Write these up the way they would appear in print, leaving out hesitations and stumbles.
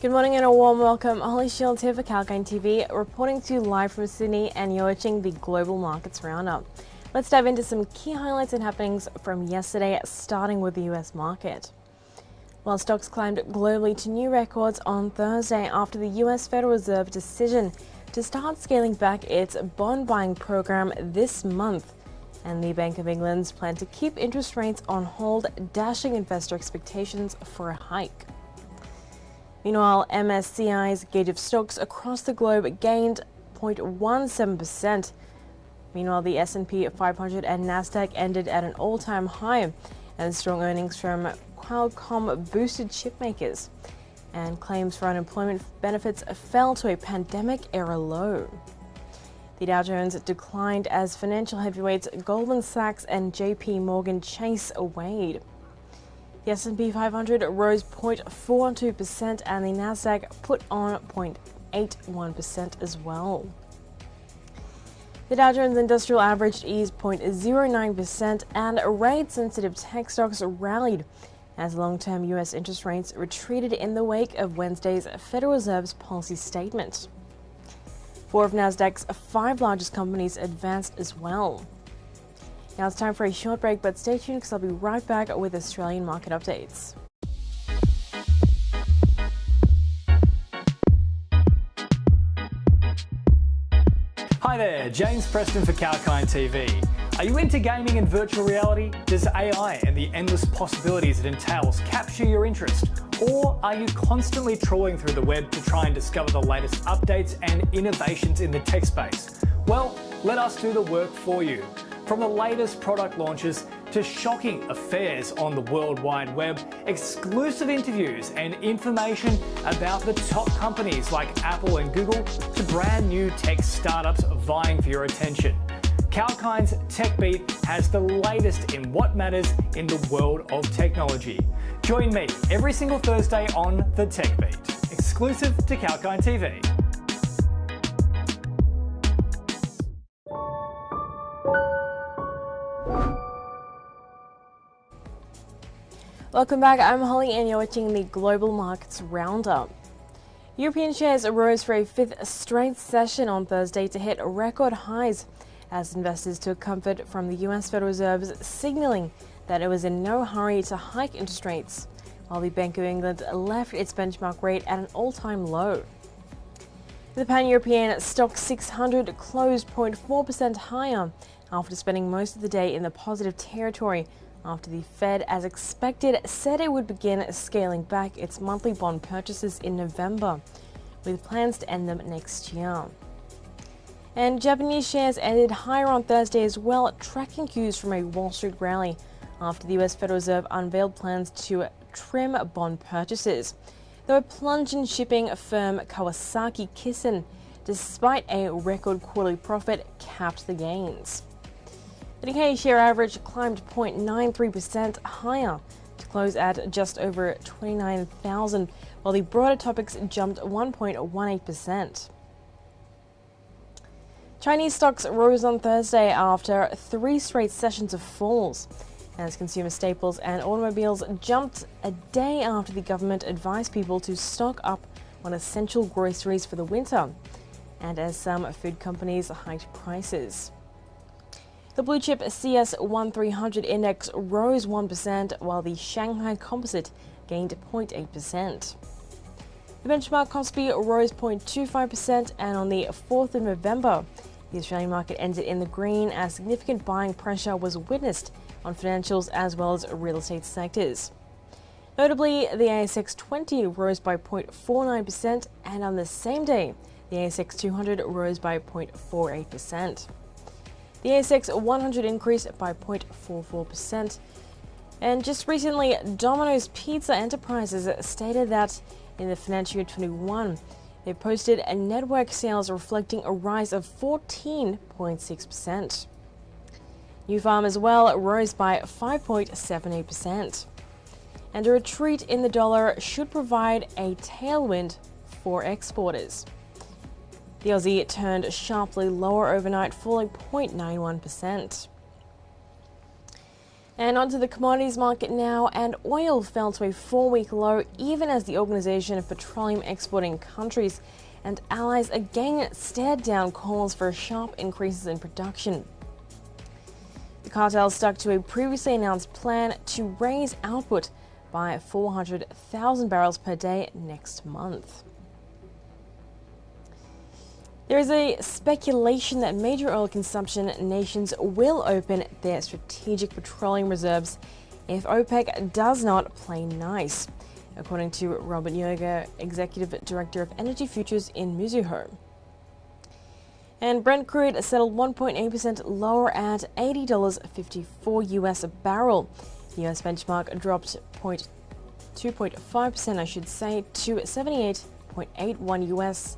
Good morning and a warm welcome. Holly Shields here for Kalkine TV, reporting to you live from Sydney, and you're watching the Global Markets Roundup. Let's dive into some key highlights and happenings from yesterday, starting with the US market. While stocks climbed globally to new records on Thursday after the US Federal Reserve decision to start scaling back its bond buying program this month, and the Bank of England's plan to keep interest rates on hold, dashing investor expectations for a hike. Meanwhile, MSCI's gauge of stocks across the globe gained 0.17%. Meanwhile, the S&P 500 and Nasdaq ended at an all-time high, and strong earnings from Qualcomm boosted chipmakers, and claims for unemployment benefits fell to a pandemic-era low. The Dow Jones declined as financial heavyweights Goldman Sachs and JP Morgan Chase weighed. The S&P 500 rose 0.42% and the Nasdaq put on 0.81% as well. The Dow Jones Industrial Average eased 0.09% and rate-sensitive tech stocks rallied as long-term U.S. interest rates retreated in the wake of Wednesday's Federal Reserve's policy statement. 4 of Nasdaq's 5 largest companies advanced as well. Now it's time for a short break, but stay tuned because I'll be right back with Australian market updates. Hi there, James Preston for Kalkine TV. Are you into gaming and virtual reality? Does AI and the endless possibilities it entails capture your interest? Or are you constantly trawling through the web to try and discover the latest updates and innovations in the tech space? Well, let us do the work for you. From the latest product launches to shocking affairs on the World Wide Web, exclusive interviews and information about the top companies like Apple and Google to brand new tech startups vying for your attention. Kalkine's Tech Beat has the latest in what matters in the world of technology. Join me every single Thursday on the Tech Beat, exclusive to Kalkine TV. Welcome back, I'm Holly and you're watching the Global Markets Roundup. European shares rose for a 5th straight session on Thursday to hit record highs as investors took comfort from the US Federal Reserve's signaling that it was in no hurry to hike interest rates, while the Bank of England left its benchmark rate at an all-time low. The Pan-European Stock 600 closed 0.4% higher after spending most of the day in the positive territory after the Fed, as expected, said it would begin scaling back its monthly bond purchases in November, with plans to end them next year. And Japanese shares ended higher on Thursday as well, tracking cues from a Wall Street rally after the US Federal Reserve unveiled plans to trim bond purchases, though a plunge in shipping firm Kawasaki Kisen, despite a record quarterly profit, capped the gains. The Nikkei share average climbed 0.93% higher to close at just over 29,000, while the broader topics jumped 1.18%. Chinese stocks rose on Thursday after 3 straight sessions of falls, as consumer staples and automobiles jumped a day after the government advised people to stock up on essential groceries for the winter, and as some food companies hiked prices. The blue chip CS1300 index rose 1%, while the Shanghai Composite gained 0.8%. The benchmark Kospi rose 0.25%, and on the 4th of November, the Australian market ended in the green as significant buying pressure was witnessed on financials as well as real estate sectors. Notably, the ASX 20 rose by 0.49%, and on the same day, the ASX 200 rose by 0.48%. The ASX 100 increased by 0.44%. And just recently, Domino's Pizza Enterprises stated that in the financial year 21, they posted a network sales reflecting a rise of 14.6%. Nufarm as well rose by 5.78%. And a retreat in the dollar should provide a tailwind for exporters. The Aussie turned sharply lower overnight, falling 0.91%. And onto the commodities market now, and oil fell to a 4-week low even as the Organization of Petroleum Exporting Countries and allies again stared down calls for sharp increases in production. The cartel stuck to a previously announced plan to raise output by 400,000 barrels per day next month. There is a speculation that major oil consumption nations will open their strategic petroleum reserves if OPEC does not play nice, according to Robert Yoga, Executive Director of Energy Futures in Mizuho. And Brent crude settled 1.8% lower at $80.54 US a barrel. The US benchmark dropped 2.5%, to 78.81 US.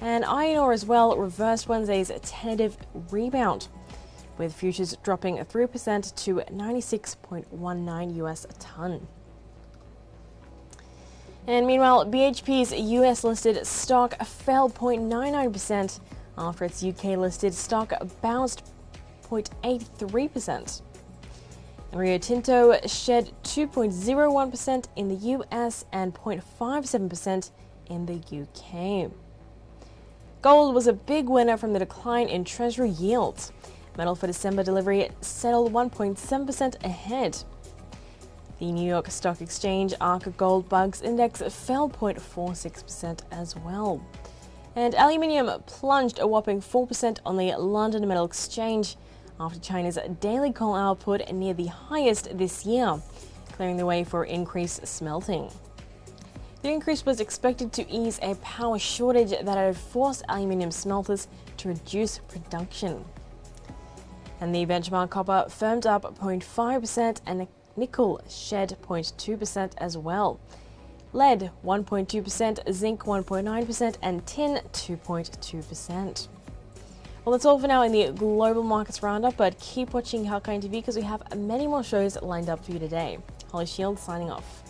And iron ore as well reversed Wednesday's tentative rebound, with futures dropping 3% to 96.19 US a ton. And meanwhile, BHP's US listed stock fell 0.99% after its UK listed stock bounced 0.83%. And Rio Tinto shed 2.01% in the US and 0.57% in the UK. Gold was a big winner from the decline in Treasury yields. Metal for December delivery settled 1.7% ahead. The New York Stock Exchange ARC Gold Bugs Index fell 0.46% as well. And aluminium plunged a whopping 4% on the London Metal Exchange after China's daily coal output near the highest this year, clearing the way for increased smelting. The increase was expected to ease a power shortage that had forced aluminium smelters to reduce production. And the benchmark copper firmed up 0.5% and nickel shed 0.2% as well. Lead 1.2%, zinc 1.9% and tin 2.2%. Well, that's all for now in the Global Markets Roundup, but keep watching Kalkine TV because we have many more shows lined up for you today. Holly Shield signing off.